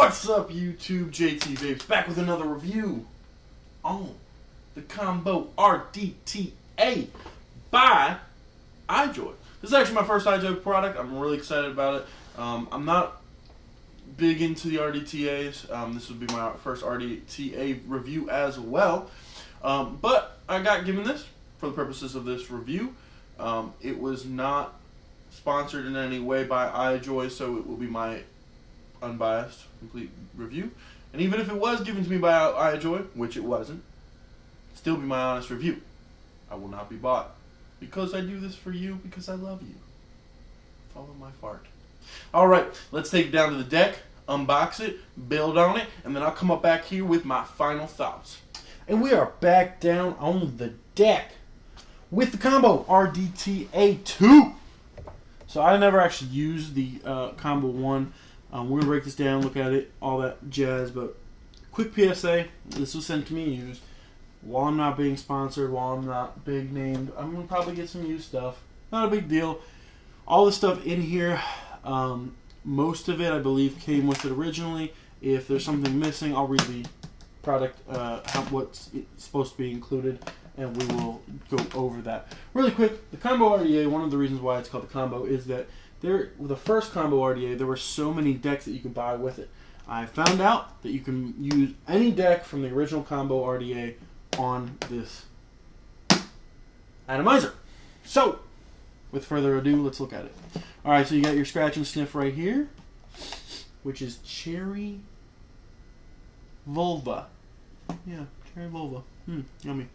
What's up, YouTube? JT Vapes back with another review on the Combo RDTA by Ijoy. This is actually my first Ijoy product. I'm really excited about it. I'm not big into the RDTAs. This would be my first RDTA review as well. But I got given this for the purposes of this review. It was not sponsored in any way by Ijoy, so it will be my unbiased, complete review. And even if it was given to me by Ijoy, which it wasn't, it'd still be my honest review. I will not be bought. Because I do this for you, because I love you. Follow my fart. Alright, let's take it down to the deck, unbox it, build on it, and then I'll come up back here with my final thoughts. And we are back down on the deck with the Combo RDTA 2. So I never actually used the Combo 1. We're going to break this down, look at it, all that jazz, but quick PSA, this was sent to me used. While I'm not being sponsored, while I'm not big named, I'm going to probably get some used stuff. Not a big deal. All the stuff in here, most of it I believe came with it originally. If there's something missing, I'll read the product, what's supposed to be included, and we will go over that. Really quick, the Combo RDA, one of the reasons why it's called the Combo is that with the first Combo RDA, there were so many decks that you could buy with it. I found out that you can use any deck from the original Combo RDA on this atomizer. So, with further ado, let's look at it. Alright, so you got your scratch and sniff right here, which is Cherry Vulva. Yeah, Cherry Vulva. Yummy.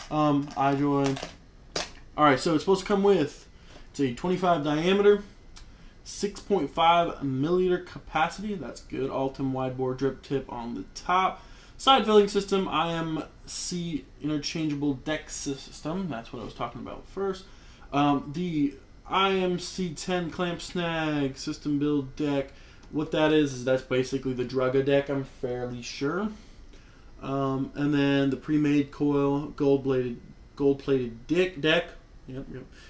Ijoy. Alright, so it's supposed to come with, it's a 25 diameter, 6.5 milliliter capacity. That's good. Ultim wide bore drip tip on the top. Side filling system, IMC interchangeable deck system. That's what I was talking about first. The IMC10 clamp snag system build deck. What that is that's basically the Drugga deck, I'm fairly sure. And then the pre-made coil, gold-plated deck. Yep.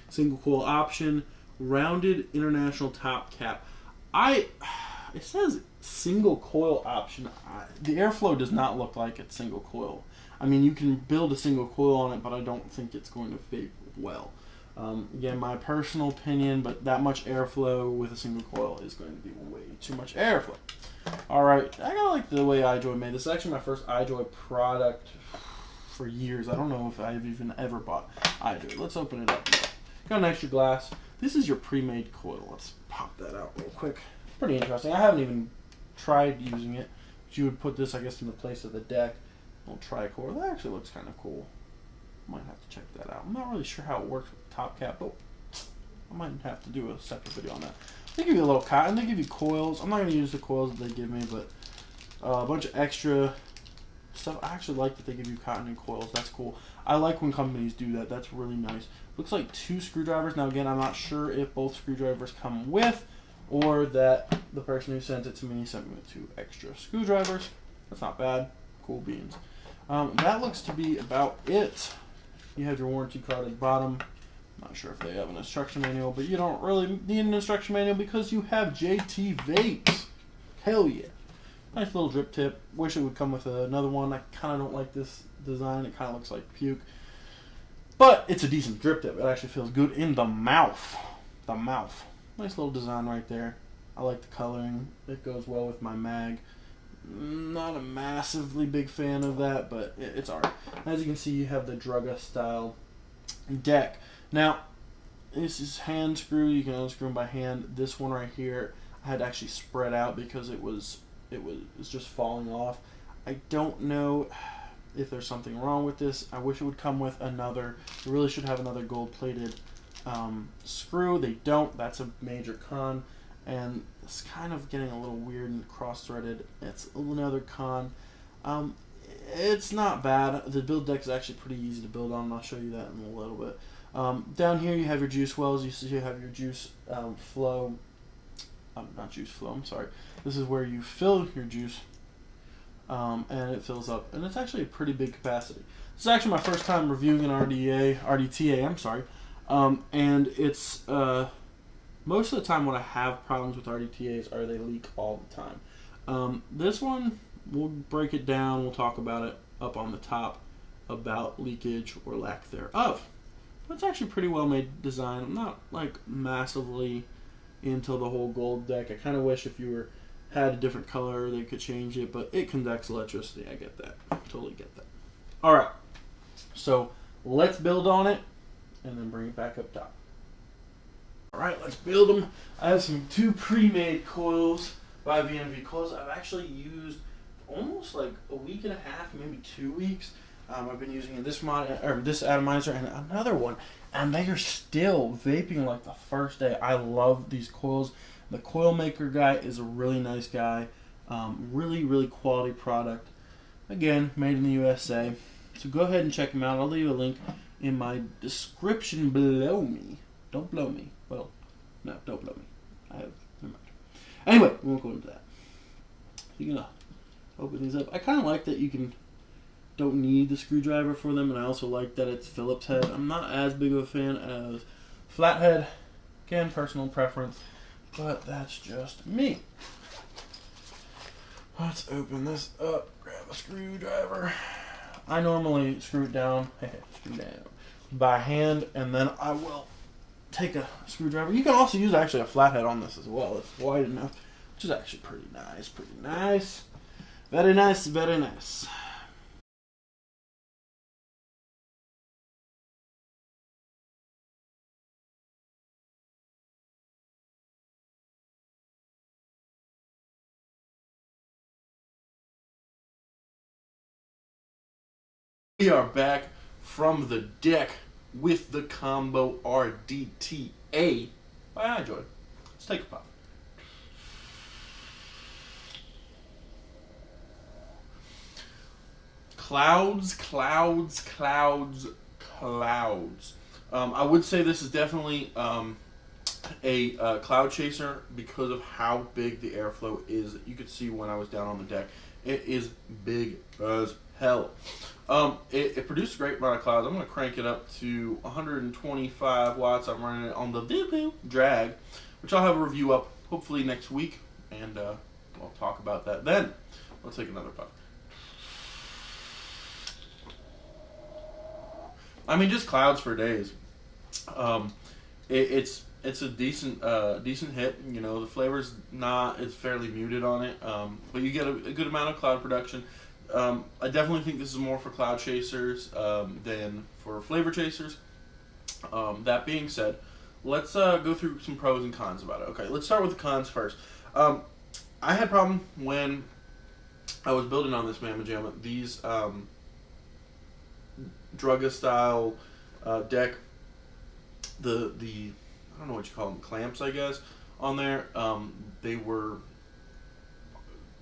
Single coil option. Rounded international top cap. It says single coil option. The airflow does not look like it's single coil. I mean, you can build a single coil on it, but I don't think it's going to vape well. Again, my personal opinion, but that much airflow with a single coil is going to be way too much airflow. Alright, I kinda like the way Ijoy made this. It's actually my first Ijoy product for years. I don't know if I've even ever bought Ijoy. Let's open it up. Got an extra glass. This is your pre-made coil. Let's pop that out real quick. Pretty interesting. I haven't even tried using it. But you would put this, I guess, in the place of the deck. Little tricoil. That actually looks kind of cool. Might have to check that out. I'm not really sure how it works with the top cap, but I might have to do a separate video on that. They give you a little cotton. They give you coils. I'm not going to use the coils that they give me, but a bunch of extra stuff. I actually like that they give you cotton and coils. That's cool. I like when companies do that. That's really nice. Looks like 2 screwdrivers. Now again, I'm not sure if both screwdrivers come with, or that the person who sent it to me sent me with 2 extra screwdrivers. That's not bad. Cool beans. That looks to be about it. You have your warranty card at the bottom. Not sure if they have an instruction manual, but you don't really need an instruction manual because you have JT Vapes. Hell yeah. Nice little drip tip. Wish it would come with another one. I kind of don't like this design. It kind of looks like puke. But it's a decent drip tip. It actually feels good in the mouth. The mouth. Nice little design right there. I like the coloring. It goes well with my mag. Not a massively big fan of that, but it's alright. As you can see, you have the Drugga style deck. Now, this is hand screw. You can unscrew them by hand. This one right here, I had to actually spread out because it was just falling off. I don't know if there's something wrong with this. I wish it would come with another. It really should have another gold-plated screw. They don't. That's a major con. And it's kind of getting a little weird and cross-threaded. It's another con. It's not bad. The build deck is actually pretty easy to build on, and I'll show you that in a little bit. Down here you have your juice wells. You see you have your juice flow. Not juice flow, I'm sorry. This is where you fill your juice, and it fills up. And it's actually a pretty big capacity. This is actually my first time reviewing an RDTA, I'm sorry. And it's most of the time when I have problems with RDTAs are they leak all the time. This one, we'll break it down. We'll talk about it up on the top about leakage or lack thereof. It's actually pretty well made design. I'm not like massively into the whole gold deck. I kind of wish if you had a different color they could change it, but it conducts electricity. I get that. Totally get that. All right, so let's build on it and then bring it back up top. All right, let's build them. I have some 2 pre-made coils by VNV Coils. I've actually used almost like a week and a half, maybe 2 weeks. I've been using this atomizer and another one, and they are still vaping like the first day. I love these coils. The coil maker guy is a really nice guy. Really, really quality product. Again, made in the USA. So go ahead and check them out. I'll leave a link in my description below me. Don't blow me. Well, no, don't blow me. Never mind. Anyway, we won't go into that. You're gonna open these up. I kind of like that you don't need the screwdriver for them, and I also like that it's Phillips head. I'm not as big of a fan as flathead. Again, personal preference, but that's just me. Let's open this up. Grab a screwdriver. I normally screw it down, by hand, and then I will take a screwdriver. You can also use actually a flathead on this as well. It's wide enough, which is actually pretty nice. Pretty nice. Very nice. Very nice. We are back from the deck with the Combo RDTA by Ijoy. Let's take a puff. Clouds, clouds, clouds, clouds. I would say this is definitely a cloud chaser because of how big the airflow is. You could see when I was down on the deck. It is big as hell. It produced a great amount of clouds. I'm going to crank it up to 125 watts. I'm running it on the drag, which I'll have a review up hopefully next week, and I'll talk about that then. Let's take another puff. I mean, just clouds for days. It's a decent hit. You know, the flavor's it's fairly muted on it, but you get a good amount of cloud production. I definitely think this is more for cloud chasers than for flavor chasers. That being said, let's go through some pros and cons about it. Okay, let's start with the cons first. I had a problem when I was building on this Mamma Jamma. These Drugga style deck, the I don't know what you call them, clamps, I guess, on there. They were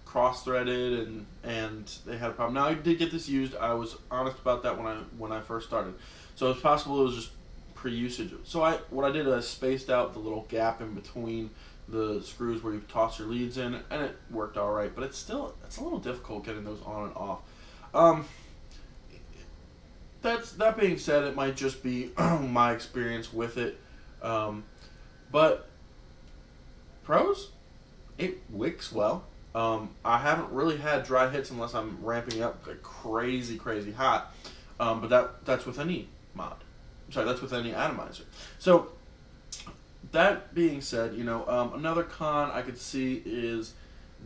cross-threaded and they had a problem. Now I did get this used. I was honest about that when I first started. So it's possible it was just pre-usage. So what I did is I spaced out the little gap in between the screws where you toss your leads in, and it worked all right. But it's a little difficult getting those on and off. That being said, it might just be my experience with it. But pros, it wicks well. I haven't really had dry hits unless I'm ramping up like crazy hot. But that's with any mod. Sorry, that's with any atomizer. So that being said, you know, another con I could see is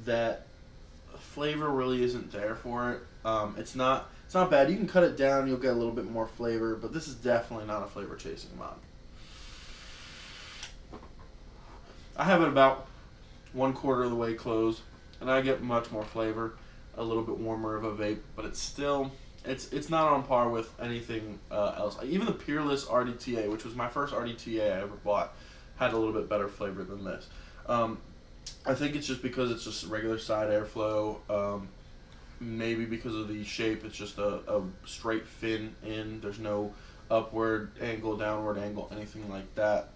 that flavor really isn't there for it. It's not bad. You can cut it down, you'll get a little bit more flavor, but this is definitely not a flavor chasing mod. I have it about 1/4 of the way closed, and I get much more flavor, a little bit warmer of a vape, but it's still, it's not on par with anything else. Even the Peerless RDTA, which was my first RDTA I ever bought, had a little bit better flavor than this. I think it's just because it's just regular side airflow. Maybe because of the shape, it's just a straight fin in. There's no upward angle, downward angle, anything like that.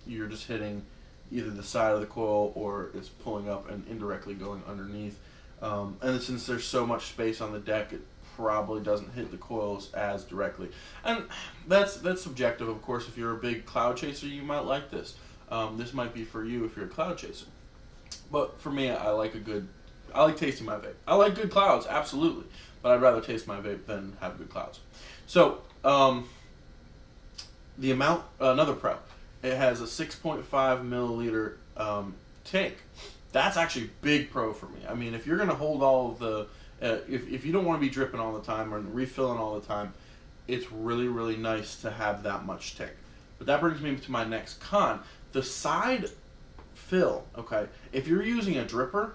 You're just hitting either the side of the coil or it's pulling up and indirectly going underneath. And since there's so much space on the deck, it probably doesn't hit the coils as directly. And that's subjective, of course. If you're a big cloud chaser, you might like this. This might be for you if you're a cloud chaser. But for me, I I like tasting my vape. I like good clouds, absolutely, but I'd rather taste my vape than have good clouds. So, the amount, another pro, it has a 6.5 milliliter tank. That's actually big pro for me. I mean, if you're going to hold all of the, if you don't want to be dripping all the time or refilling all the time, it's really, really nice to have that much tank. But that brings me to my next con. The side fill, okay, if you're using a dripper,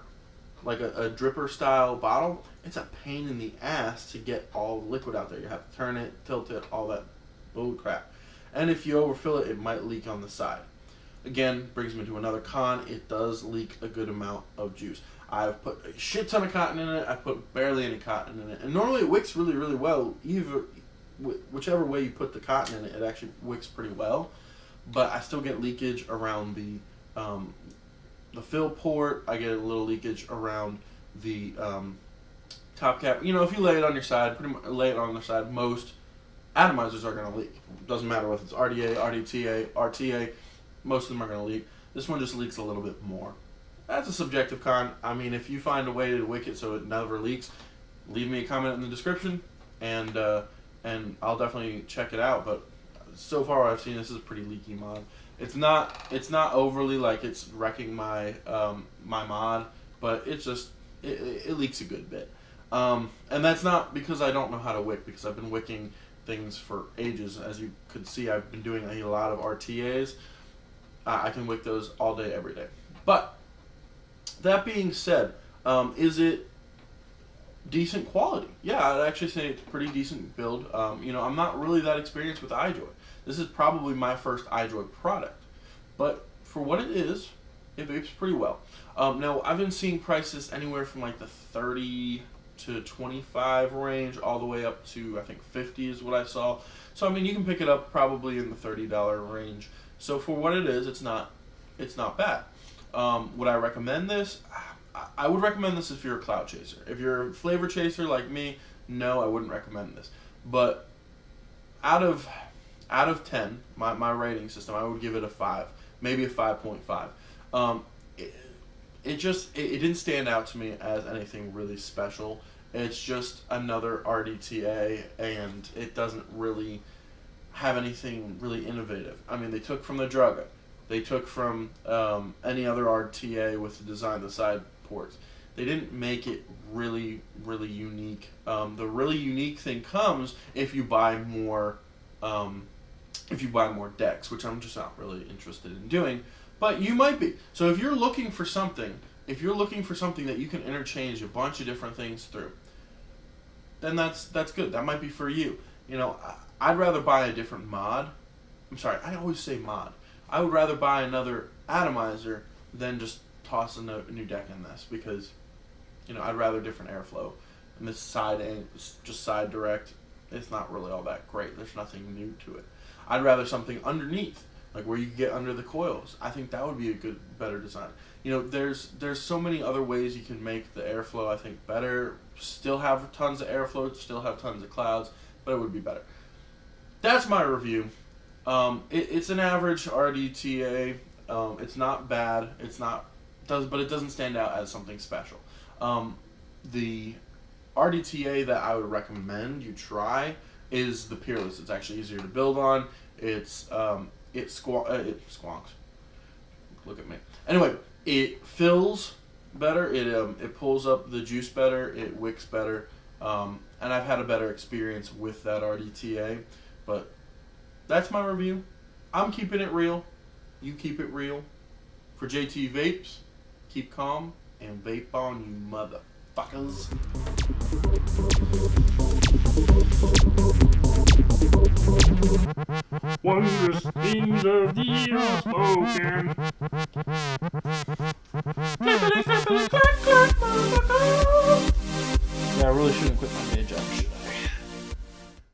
like a dripper style bottle, it's a pain in the ass to get all the liquid out there. You have to turn it, tilt it, all that bull crap. And if you overfill it, it might leak on the side. Again, brings me to another con. It does leak a good amount of juice. I've put a shit ton of cotton in it. I put barely any cotton in it. And normally it wicks really, really well. Whichever way you put the cotton in it, it actually wicks pretty well. But I still get leakage around the fill port. I get a little leakage around the top cap. You know, if you lay it on your side, pretty much lay it on the side, most atomizers are going to leak. Doesn't matter whether it's RDA, RDTA, RTA, most of them are going to leak. This one just leaks a little bit more. That's a subjective con. I mean, if you find a way to wick it so it never leaks, leave me a comment in the description, and I'll definitely check it out. But so far I've seen this is a pretty leaky mod. It's not overly like it's wrecking my my mod, but it's just it leaks a good bit. And that's not because I don't know how to wick, because I've been wicking things for ages. As you could see, I've been doing a lot of RTAs. I can wick those all day, every day. But that being said, is it decent quality? Yeah, I'd actually say it's a pretty decent build. You know, I'm not really that experienced with Ijoy. This is probably my first Ijoy product. But for what it is, it vapes pretty well. Now, I've been seeing prices anywhere from like the 30 to 25 range, all the way up to, I think, 50 is what I saw. So, I mean, you can pick it up probably in the $30 range. So, for what it is, it's not bad. Would I recommend this? I would recommend this if you're a cloud chaser. If you're a flavor chaser like me, no, I wouldn't recommend this. But out of 10, my rating system, I would give it a 5, maybe a 5.5. It didn't stand out to me as anything really special. It's just another RDTA, and it doesn't really have anything really innovative. I mean, they took from the Drugga. They took from any other RTA with the design, the side ports. They didn't make it really, really unique. The really unique thing comes if you buy more decks, which I'm just not really interested in doing. But you might be. So if you're looking for something, that you can interchange a bunch of different things through, then that's good. That might be for you. You know, I'd rather buy a different mod. I'm sorry, I always say mod. I would rather buy another atomizer than just toss a new deck in this, because, you know, I'd rather different airflow. And this just side direct, it's not really all that great. There's nothing new to it. I'd rather something underneath, like where you get under the coils. I think that would be a better design. You know, there's so many other ways you can make the airflow, I think, better. Still have tons of airflow, still have tons of clouds, but it would be better. That's my review. It's an average RDTA. It's not bad. But it doesn't stand out as something special. The RDTA that I would recommend you try is the Peerless. It's actually easier to build on. It squonks. Look at me. Anyway, it fills better. It pulls up the juice better. It wicks better. And I've had a better experience with that RDTA. But that's my review. I'm keeping it real. You keep it real. For JT Vapes, keep calm and vape on, you motherfuckers. Wondrous things of thee are spoken. Clippity, clippity, clack, clack, motherfucker. Yeah, I really shouldn't quit my day job.